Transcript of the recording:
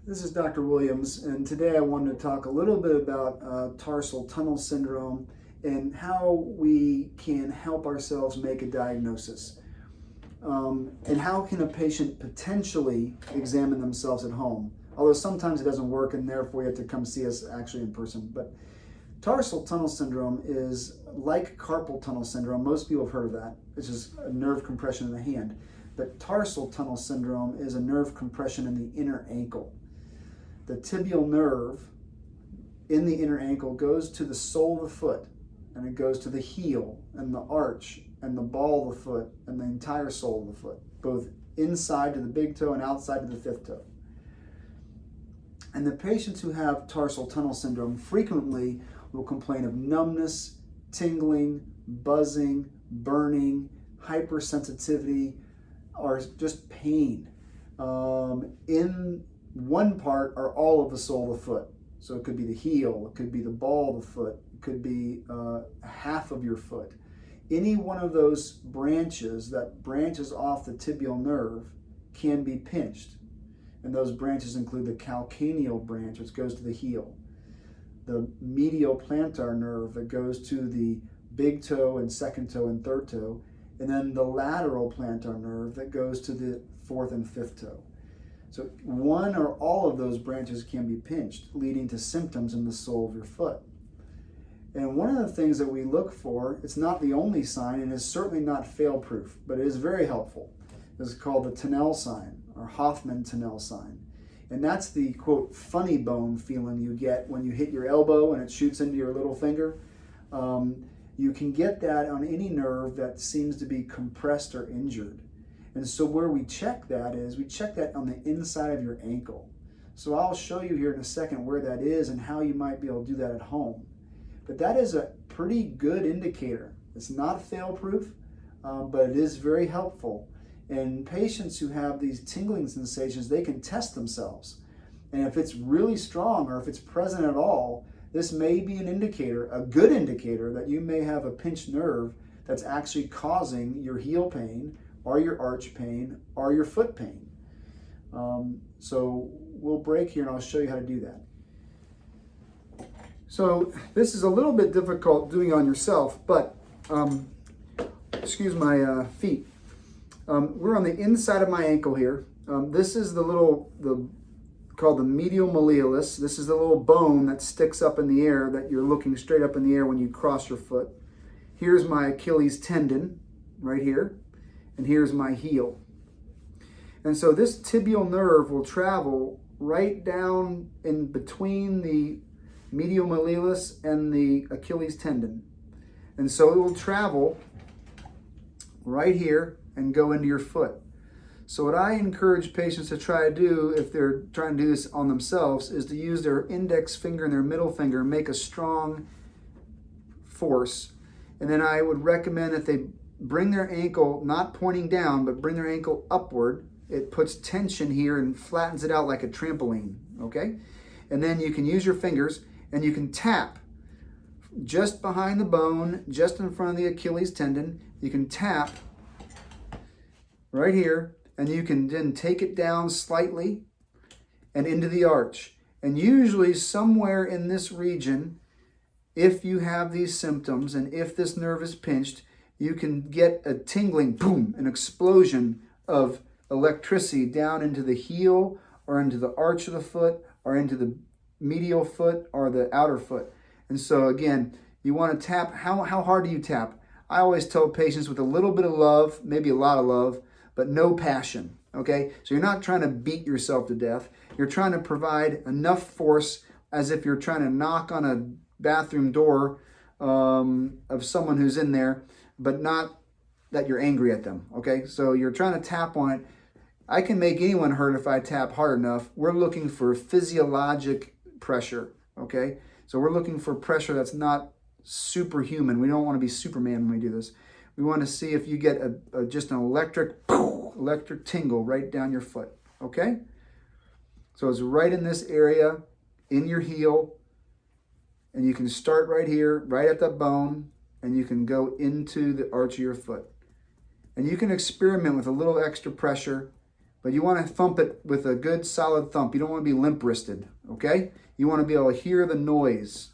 This is Dr. Williams, and today I wanted to talk a little bit about tarsal tunnel syndrome and how we can help ourselves make a diagnosis. And how can a patient potentially examine themselves at home? Although sometimes it doesn't work, and therefore you have to come see us actually in person. But tarsal tunnel syndrome is like carpal tunnel syndrome. Most people have heard of that. It's just a nerve compression in the hand. But tarsal tunnel syndrome is a nerve compression in the inner ankle. The tibial nerve in the inner ankle goes to the sole of the foot, and it goes to the heel and the arch and the ball of the foot and the entire sole of the foot, both inside to the big toe and outside to the fifth toe. And the patients who have tarsal tunnel syndrome frequently will complain of numbness, tingling, buzzing, burning, hypersensitivity, or just pain in one part or all of the sole of the foot. So it could be the heel, it could be the ball of the foot, it could be half of your foot. Any one of those branches that branches off the tibial nerve can be pinched. And those branches include the calcaneal branch, which goes to the heel, the medial plantar nerve that goes to the big toe and second toe and third toe, and then the lateral plantar nerve that goes to the fourth and fifth toe. So one or all of those branches can be pinched, leading to symptoms in the sole of your foot. And one of the things that we look for, it's not the only sign and is certainly not fail-proof, but it is very helpful. It's called the Tunnel sign or Hoffman-Tunnel sign. And that's the, quote, funny bone feeling you get when you hit your elbow and it shoots into your little finger. You can get that on any nerve that seems to be compressed or injured. And so where we check that is, we check that on the inside of your ankle. So I'll show you here in a second where that is and how you might be able to do that at home. But that is a pretty good indicator. It's not fail-proof, but it is very helpful. And patients who have these tingling sensations, they can test themselves. And if it's really strong or if it's present at all, this may be an indicator, a good indicator, that you may have a pinched nerve that's actually causing your heel pain or your arch pain or your foot pain. So we'll break here and I'll show you how to do that. So this is a little bit difficult doing on yourself, but excuse my feet. We're on the inside of my ankle here. This is called the medial malleolus. This is the little bone that sticks up in the air that you're looking straight up in the air when you cross your foot. Here's my Achilles tendon right here, and here's my heel. And so this tibial nerve will travel right down in between the medial malleolus and the Achilles tendon. And so it will travel right here and go into your foot. So what I encourage patients to try to do if they're trying to do this on themselves is to use their index finger and their middle finger and make a strong force. And then I would recommend that they bring their ankle, not pointing down, but bring their ankle upward. It puts tension here and flattens it out like a trampoline, okay? And then you can use your fingers and you can tap just behind the bone, just in front of the Achilles tendon. You can tap right here, and you can then take it down slightly and into the arch. And usually somewhere in this region, if you have these symptoms and if this nerve is pinched, you can get a tingling, boom, an explosion of electricity down into the heel or into the arch of the foot or into the medial foot or the outer foot. And so again, you want to tap. How hard do you tap? I always tell patients with a little bit of love, maybe a lot of love, but no passion, okay? So you're not trying to beat yourself to death. You're trying to provide enough force as if you're trying to knock on a bathroom door of someone who's in there, but not that you're angry at them, okay? So you're trying to tap on it. I can make anyone hurt if I tap hard enough. We're looking for physiologic pressure, okay? So we're looking for pressure that's not superhuman. We don't want to be Superman when we do this. We want to see if you get just an electric tingle right down your foot, okay? So it's right in this area, in your heel, and you can start right here, right at the bone, and you can go into the arch of your foot. And you can experiment with a little extra pressure But you want to thump it with a good solid thump. You don't want to be limp wristed, okay? You want to be able to hear the noise